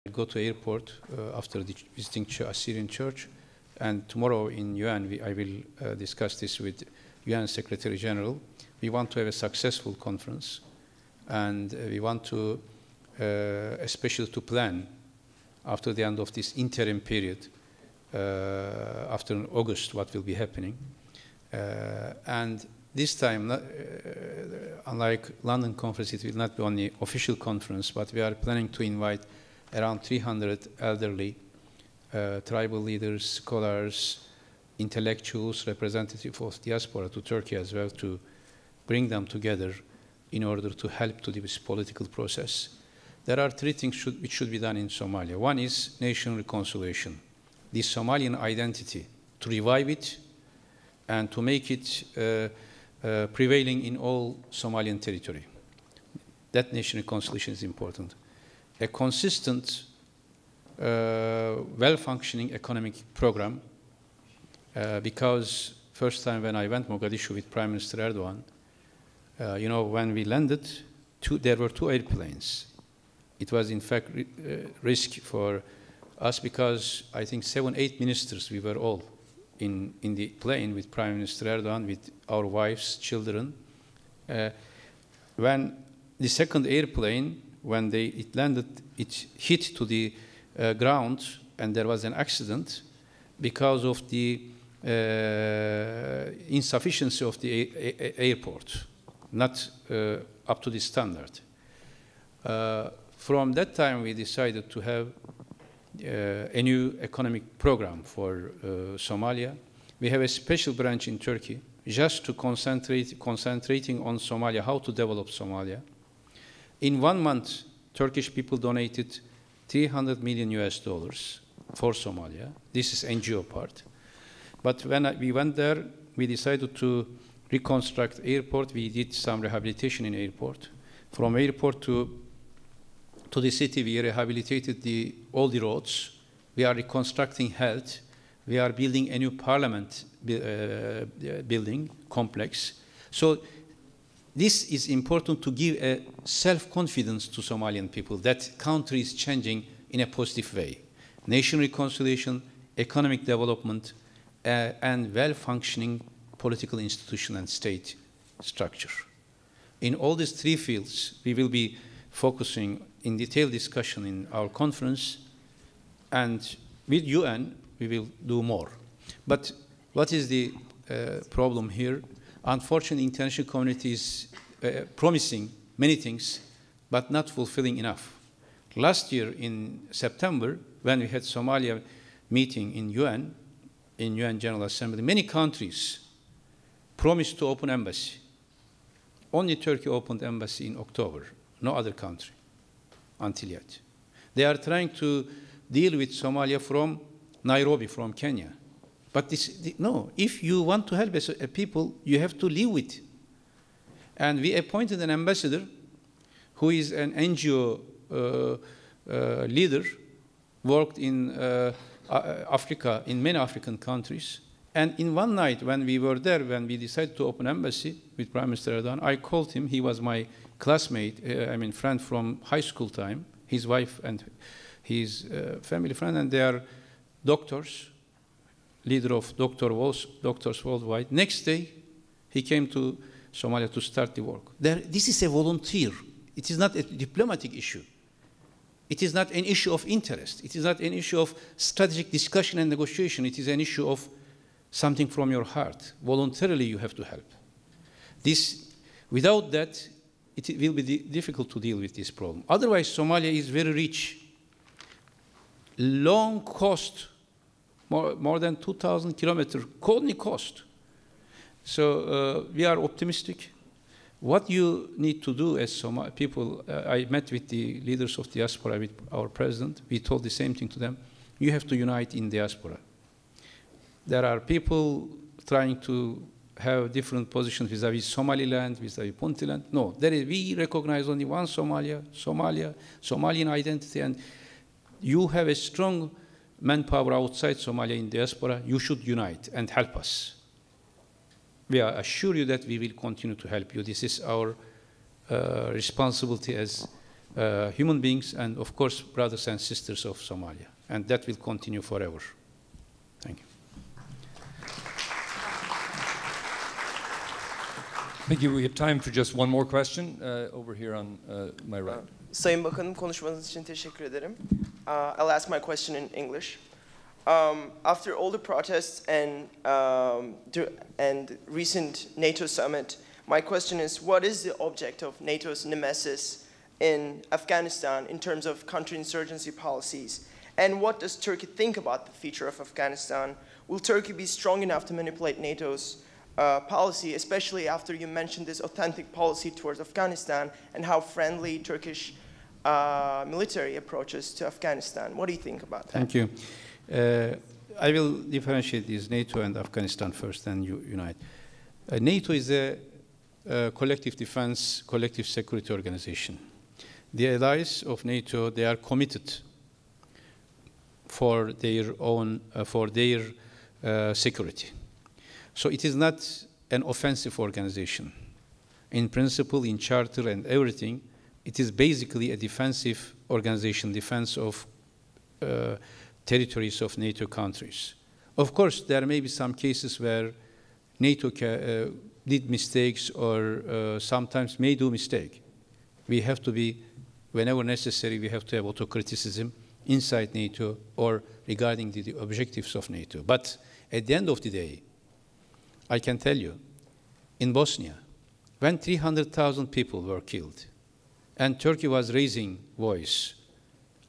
go to airport after visiting Assyrian church, and tomorrow in UN I will discuss this with UN Secretary General. We want to have a successful conference, and we want to, especially to plan after the end of this interim period, after August, what will be happening. And this time, unlike London conference, it will not be only official conference, but we are planning to invite around 300 elderly tribal leaders, scholars, intellectuals, representatives of diaspora to Turkey as well, to bring them together in order to help to this political process. There are three things which should be done in Somalia. One is nation reconciliation, the Somalian identity, to revive it and to make it prevailing in all Somalian territory. That nation reconciliation is important. A consistent, well-functioning economic program, because first time when I went to Mogadishu with Prime Minister Erdogan, you know, when we landed, there were 2 airplanes. It was in fact risk for us because I think 7, 8 ministers, we were all in the plane with Prime Minister Erdogan, with our wives, children. When the second airplane, when it landed, it hit to the ground and there was an accident because of the insufficiency of the airport, not up to the standard. From that time, we decided to have a new economic program for Somalia. We have a special branch in Turkey just to concentrating on Somalia, how to develop Somalia. In 1 month, Turkish people donated $300 million for Somalia. This is NGO part. But when we went there, we decided to reconstruct airport. We did some rehabilitation in airport. From airport to the city, we rehabilitated all the roads. We are reconstructing health. We are building a new parliament building complex. So this is important to give a self-confidence to Somalian people that country is changing in a positive way. Nation reconciliation, economic development, and well-functioning political institution and state structure. In all these 3 fields, we will be focusing in detailed discussion in our conference, and with UN, we will do more. But what is the problem here? Unfortunately, the international community is promising many things, but not fulfilling enough. Last year in September, when we had Somalia meeting in UN General Assembly, many countries promised to open embassy. Only Turkey opened embassy in October, no other country until yet. They are trying to deal with Somalia from Nairobi, from Kenya. But no, if you want to help a people, you have to live with it. And we appointed an ambassador who is an NGO leader, worked in Africa, in many African countries. And in one night when we were there, when we decided to open embassy with Prime Minister Erdogan, I called him. He was my classmate, friend from high school time, his wife and his family friend, and they are doctors, leader of doctors worldwide. Next day, he came to Somalia to start the work. This is a volunteer. It is not a diplomatic issue. It is not an issue of interest. It is not an issue of strategic discussion and negotiation. It is an issue of something from your heart. Voluntarily, you have to help. Without that, it will be difficult to deal with this problem. Otherwise, Somalia is very rich. Long coast, more than 2,000 kilometers, only coast. So we are optimistic. What you need to do as Somali people, I met with the leaders of diaspora, with our president. We told the same thing to them. You have to unite in diaspora. There are people trying to have different positions vis-à-vis Somaliland, vis-à-vis Puntland. No, we recognize only one Somalia, Somalian identity, and you have a strong manpower outside Somalia in diaspora. You should unite and help us. We assure you that we will continue to help you. This is our responsibility as human beings and, of course, brothers and sisters of Somalia. And that will continue forever. Thank you. Thank you. We have time for just one more question over here on my right. Sayın Bakanım, konuşmanız için teşekkür ederim. I'll ask my question in English. After all the protests and recent NATO summit, my question is, what is the object of NATO's nemesis in Afghanistan in terms of counterinsurgency policies? And what does Turkey think about the future of Afghanistan? Will Turkey be strong enough to manipulate NATO's policy, especially after you mentioned this authentic policy towards Afghanistan and how friendly Turkish military approaches to Afghanistan? What do you think about that? Thank you. I will differentiate these NATO and Afghanistan first, and unite. NATO is a collective defense, collective security organization. The allies of NATO, they are committed for their own, security. So it is not an offensive organization. In principle, in charter and everything, it is basically a defensive organization, defense of territories of NATO countries. Of course, there may be some cases where NATO did mistakes or sometimes may do mistake. We have to be, whenever necessary, we have to have autocriticism inside NATO or regarding the objectives of NATO. But at the end of the day, I can tell you, in Bosnia, when 300,000 people were killed, and Turkey was raising voice,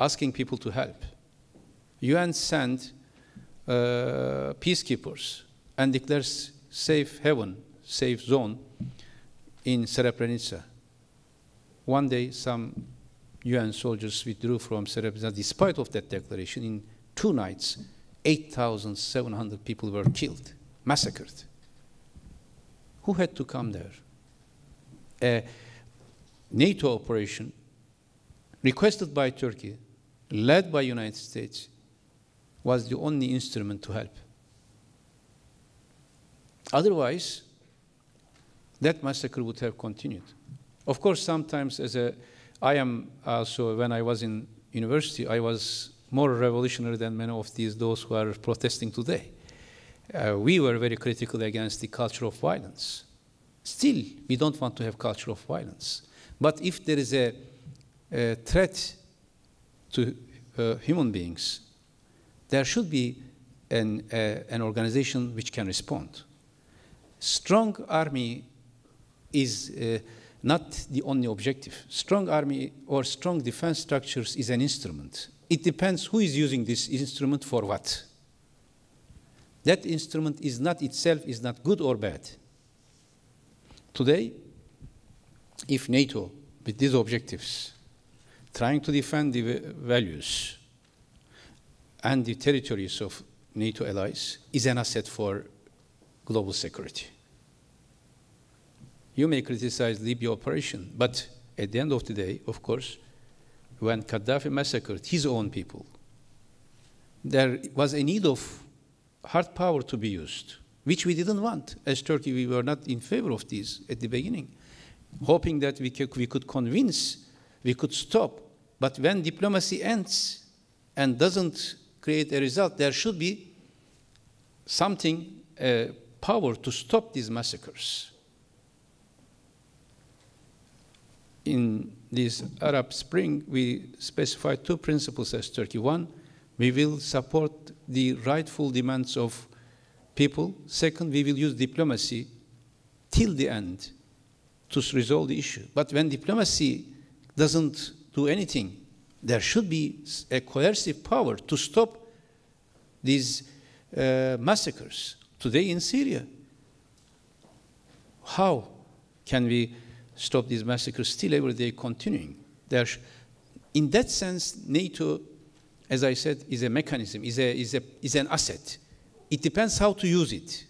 asking people to help, UN sent peacekeepers and declares safe haven, safe zone in Srebrenica. One day, some UN soldiers withdrew from Srebrenica. Despite of that declaration, in 2 nights, 8,700 people were killed, massacred. Who had to come there? A NATO operation requested by Turkey, led by United States, was the only instrument to help. Otherwise, that massacre would have continued. Of course, sometimes I am also, when I was in university, I was more revolutionary than many of those who are protesting today. We were very critical against the culture of violence. Still, we don't want to have culture of violence. But if there is a threat to human beings, there should be an organization which can respond. Strong army is not the only objective. Strong army or strong defense structures is an instrument. It depends who is using this instrument for what. That instrument is not itself is not good or bad. Today, if NATO, with these objectives, trying to defend the values and the territories of NATO allies, is an asset for global security. You may criticize Libya operation, but at the end of the day, of course, when Gaddafi massacred his own people, there was a need of hard power to be used, which we didn't want. As Turkey, we were not in favor of these at the beginning, hoping that we could convince, we could stop. But when diplomacy ends and doesn't create a result, there should be something, power to stop these massacres. In this Arab Spring, we specified 2 principles as Turkey. One, we will support the rightful demands of people. Second, we will use diplomacy till the end to resolve the issue. But when diplomacy doesn't do anything, there should be a coercive power to stop these massacres. Today in Syria, how can we stop these massacres still every day continuing? In that sense, NATO, as I said, is a mechanism, is an asset. It depends how to use it,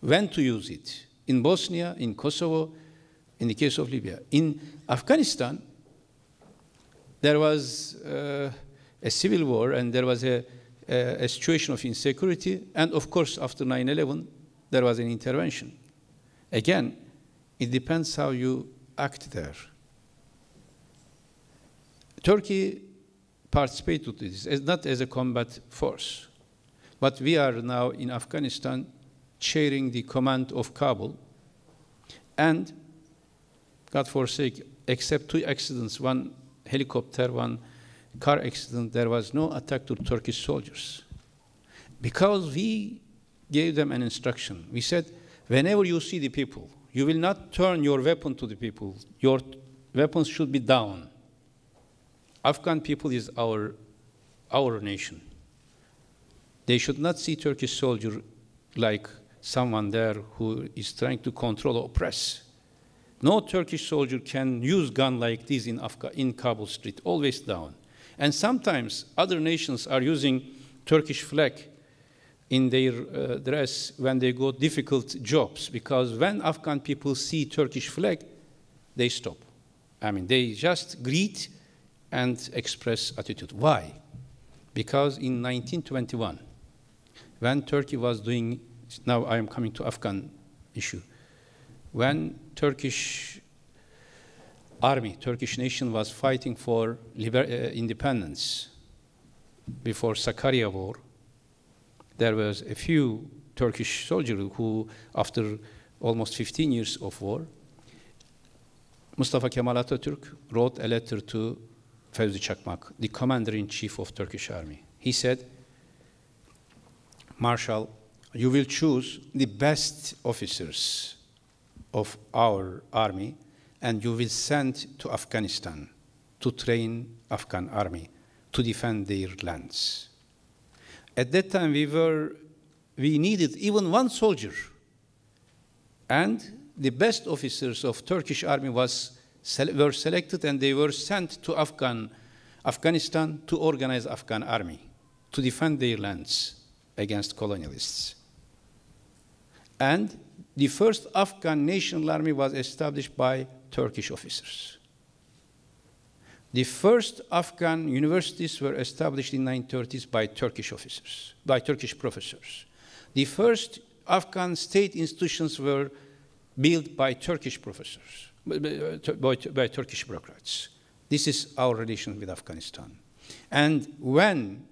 when to use it. In Bosnia, in Kosovo, in the case of Libya. In Afghanistan, there was a civil war and there was a situation of insecurity. And of course, after 9/11, there was an intervention. Again, it depends how you act there. Turkey participated in this, not as a combat force, but we are now in Afghanistan sharing the command of Kabul, and God forsake, except 2 accidents, one helicopter, one car accident, there was no attack to Turkish soldiers. Because we gave them an instruction. We said, whenever you see the people, you will not turn your weapon to the people. Your weapons should be down. Afghan people is our nation. They should not see Turkish soldier like someone there who is trying to control or oppress. No Turkish soldier can use gun like this in Kabul street, always down. And sometimes other nations are using Turkish flag in their dress when they go difficult jobs, because when Afghan people see Turkish flag, they stop. I mean, they just greet and express attitude. Why? Because in 1921, when Turkey was doing, now I am coming to Afghan issue, when Turkish army, Turkish nation was fighting for independence before Sakarya War, there was a few Turkish soldiers who, after almost 15 years of war, Mustafa Kemal Atatürk wrote a letter to Fevzi Çakmak, the commander-in-chief of Turkish army. He said, Marshal, you will choose the best officers of our army, and you will send to Afghanistan to train Afghan army to defend their lands. At that time, we needed even one soldier, and the best officers of Turkish army were selected, and they were sent to Afghanistan to organize Afghan army to defend their lands against colonialists. And the first Afghan national army was established by Turkish officers. The first Afghan universities were established in the 1930s by Turkish officers, by Turkish professors. The first Afghan state institutions were built by Turkish professors, by Turkish bureaucrats. This is our relation with Afghanistan. And when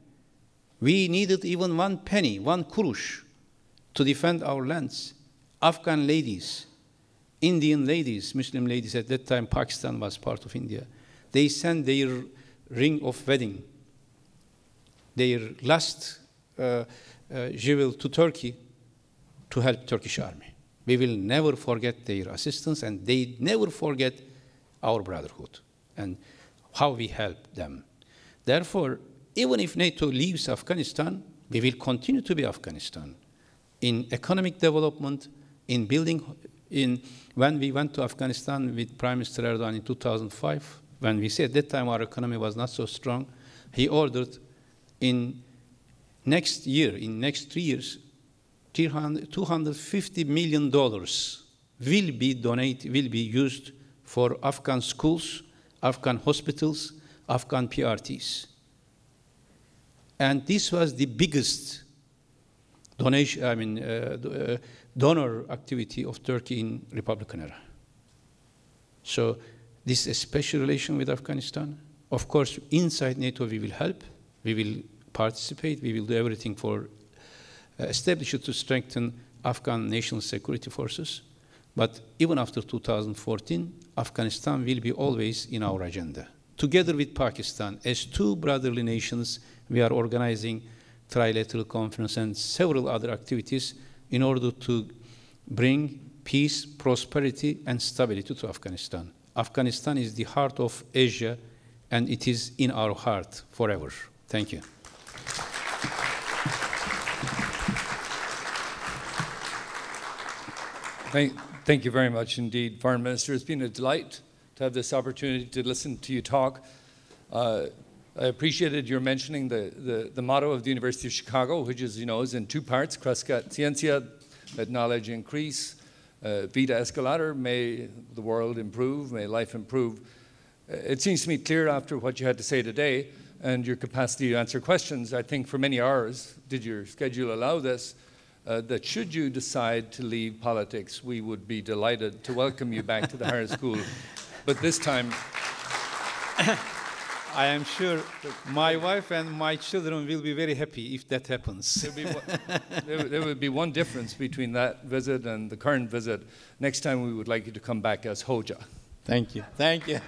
we needed even one penny, one kurush, to defend our lands, Afghan ladies, Indian ladies, Muslim ladies, at that time Pakistan was part of India, they sent their ring of wedding, their last jewel to Turkey to help Turkish army. We will never forget their assistance, and they never forget our brotherhood and how we help them. Therefore, even if NATO leaves Afghanistan, we will continue to be Afghanistan in economic development, in building. When we went to Afghanistan with Prime Minister Erdogan in 2005, when we said at that time our economy was not so strong, he ordered in next year, in next 3 years, $250 million will be used for Afghan schools, Afghan hospitals, Afghan PRTs. And this was the biggest donation, donor activity of Turkey in Republican era. So this is a special relation with Afghanistan. Of course, inside NATO we will help, we will participate, we will do everything for establish it to strengthen Afghan national security forces. But even after 2014, Afghanistan will be always in our agenda. Together with Pakistan, as two brotherly nations, we are organizing trilateral conference and several other activities in order to bring peace, prosperity, and stability to Afghanistan. Afghanistan is the heart of Asia, and it is in our heart forever. Thank you. Thank you very much indeed, Foreign Minister. It's been a delight to have this opportunity to listen to you talk. I appreciated your mentioning the motto of the University of Chicago, which is, is in two parts, Crescat Ciencia, let knowledge increase, Vita Escalator, may the world improve, may life improve. It seems to me clear after what you had to say today and your capacity to answer questions, I think for many hours, did your schedule allow this, that should you decide to leave politics, we would be delighted to welcome you back to the higher school. But this time, I am sure my wife and my children will be very happy if that happens. There would be one difference between that visit and the current visit. Next time we would like you to come back as Hoja. Thank you. Thank you.